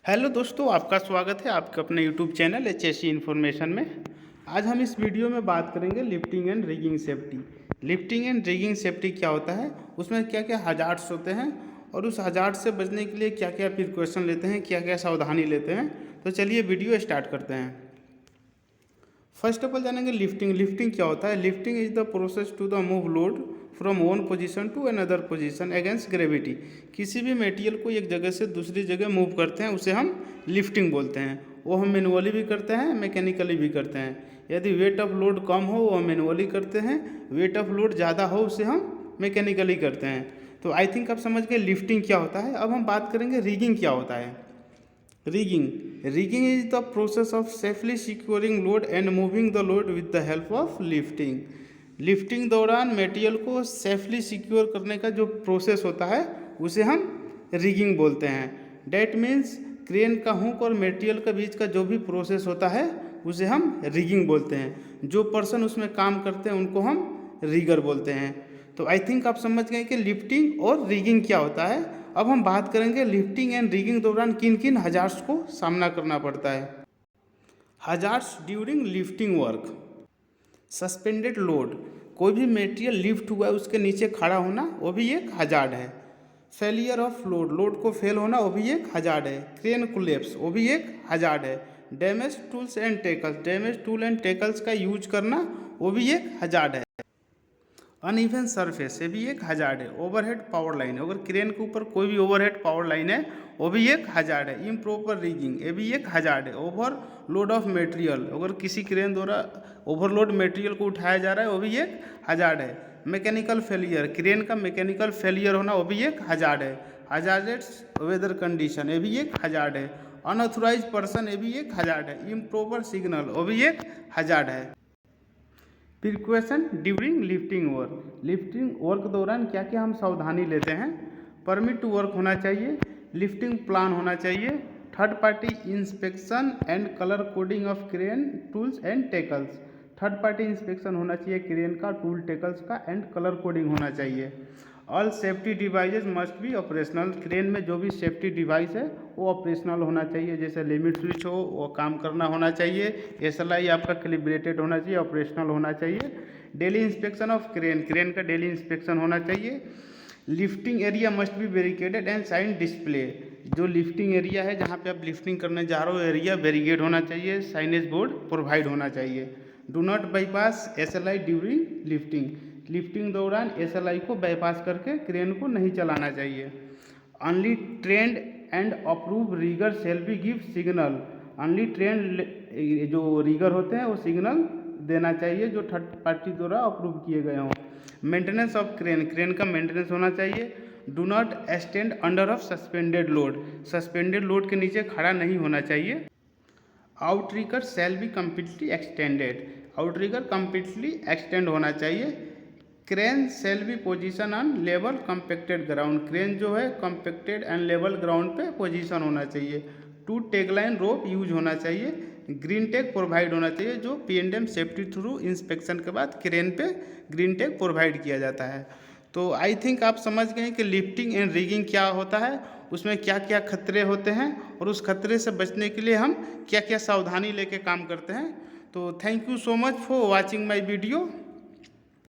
Hello दोस्तों, आपका स्वागत है आपके अपने यूट्यूब चैनल HSC इन्फॉर्मेशन में। आज हम इस वीडियो में बात करेंगे lifting and rigging safety. Lifting and rigging safety क्या होता है, उसमें क्या क्या हजार्ड्स होते हैं और उस हजार्ड से बचने के लिए क्या क्या प्रिकॉशन लेते हैं, क्या क्या सावधानी लेते हैं। तो चलिए वीडियो स्टार्ट करते हैं। फर्स्ट ऑफ ऑल जानेंगे लिफ्टिंग। लिफ्टिंग क्या होता है? Lifting is the process to the move load from one position to another position against gravity. किसी भी मटेरियल को एक जगह से दूसरी जगह मूव करते हैं उसे हम लिफ्टिंग बोलते हैं। वो हम मैनुअली भी करते हैं, मैकेनिकली भी करते हैं। यदि वेट ऑफ लोड कम हो वो हम मैनुअली करते हैं, वेट ऑफ लोड ज़्यादा हो उसे हम मैकेनिकली करते हैं। तो आई थिंक आप समझ गए लिफ्टिंग क्या होता है। अब हम बात करेंगे रिगिंग क्या होता है। Rigging is the process of safely securing load and moving the load with the help of lifting. Lifting दौरान मटेरियल को सेफली सिक्योर करने का जो प्रोसेस होता है उसे हम रिगिंग बोलते हैं। डैट मीन्स क्रेन का हुक और मटेरियल के बीच का जो भी प्रोसेस होता है उसे हम रिगिंग बोलते हैं। जो पर्सन उसमें काम करते हैं उनको हम रिगर बोलते हैं। तो आई थिंक आप समझ गए कि लिफ्टिंग और रिगिंग क्या होता है। अब हम बात करेंगे लिफ्टिंग एंड रिगिंग दौरान किन किन हजार्ड्स को सामना करना पड़ता है। Hazards during lifting work. Suspended load, कोई भी मटेरियल लिफ्ट हुआ है उसके नीचे खड़ा होना वो भी एक हजार्ड है। फेलियर ऑफ लोड, लोड को फेल होना वो भी एक हजार्ड है। क्रेन कोलैप्स वो भी एक हजार्ड है। Damage tools and tackles, damage tool and tackles का यूज करना वो भी एक हजार्ड है। अनइवन सरफेस, ये भी एक हजार्ड है। ओवरहेड पावर लाइन, अगर क्रेन के ऊपर कोई भी ओवरहेड पावर लाइन है वो भी एक हजार्ड है। इम्प्रॉपर रिगिंग, ये भी एक हजार्ड है। ओवर लोड ऑफ मटेरियल, अगर किसी क्रेन द्वारा ओवरलोड मटेरियल को उठाया जा रहा है वो भी एक हजार्ड है। मैकेनिकल फेलियर, क्रेन का मैकेनिकल फेलियर होना वो भी एक हजार्ड है। हजार्डेस वेदर कंडीशन, ये भी एक हजार्ड है। अनऑथोराइज पर्सन, ये भी एक हजार्ड है। इम्प्रॉपर सिग्नल वो भी एक हजार्ड है। Precaution during lifting work, lifting work दौरान क्या क्या हम सावधानी लेते हैं। परमिट टू वर्क होना चाहिए, लिफ्टिंग प्लान होना चाहिए, third party inspection and colour coding of crane tools and tackles. Third party inspection होना चाहिए क्रेन का, टूल टेकल्स का एंड कलर कोडिंग होना चाहिए। All safety devices must be operational, crane में जो भी सेफ्टी डिवाइस है वो ऑपरेशनल होना चाहिए। जैसे लिमिट स्विच हो वो काम करना होना चाहिए। SLI आपका कैलिब्रेटेड होना चाहिए, ऑपरेशनल होना चाहिए। Daily inspection of crane, crane का डेली इंस्पेक्शन होना चाहिए। Lifting area must be barricaded and sign display, जो लिफ्टिंग एरिया है जहाँ पे आप लिफ्टिंग करने जा रहे हो एरिया बैरिकेड होना चाहिए, साइनेज बोर्ड प्रोवाइड होना चाहिए। Do not bypass SLI during lifting, lifting दौरान SLI को बाईपास करके क्रेन को नहीं चलाना चाहिए। Only trend and approve rigger shall be give signal, only trend जो रीगर होते हैं वो सिग्नल देना चाहिए जो थर्ड पार्टी द्वारा अप्रूव किए गए हों। मेंटेनेंस ऑफ क्रेन, क्रेन का मेंटेनेंस होना चाहिए। Do not stand under of suspended load, suspended load के नीचे खड़ा नहीं होना चाहिए। Outrigger shall be completely extended, outrigger completely extend होना चाहिए। Crane shall be position on level compacted ground, crane जो है कम्पेक्टेड एंड लेवल ग्राउंड पे पोजीशन होना चाहिए। टू टेगलाइन रोप यूज होना चाहिए। ग्रीन टैग प्रोवाइड होना चाहिए जो P&M सेफ्टी थ्रू इंस्पेक्शन के बाद क्रेन पे ग्रीन टैग प्रोवाइड किया जाता है। तो आई थिंक आप समझ गए कि लिफ्टिंग एंड रिगिंग क्या होता है, उसमें क्या क्या खतरे होते हैं और उस खतरे से बचने के लिए हम क्या क्या सावधानी लेके काम करते हैं। तो thank you so much for watching my video.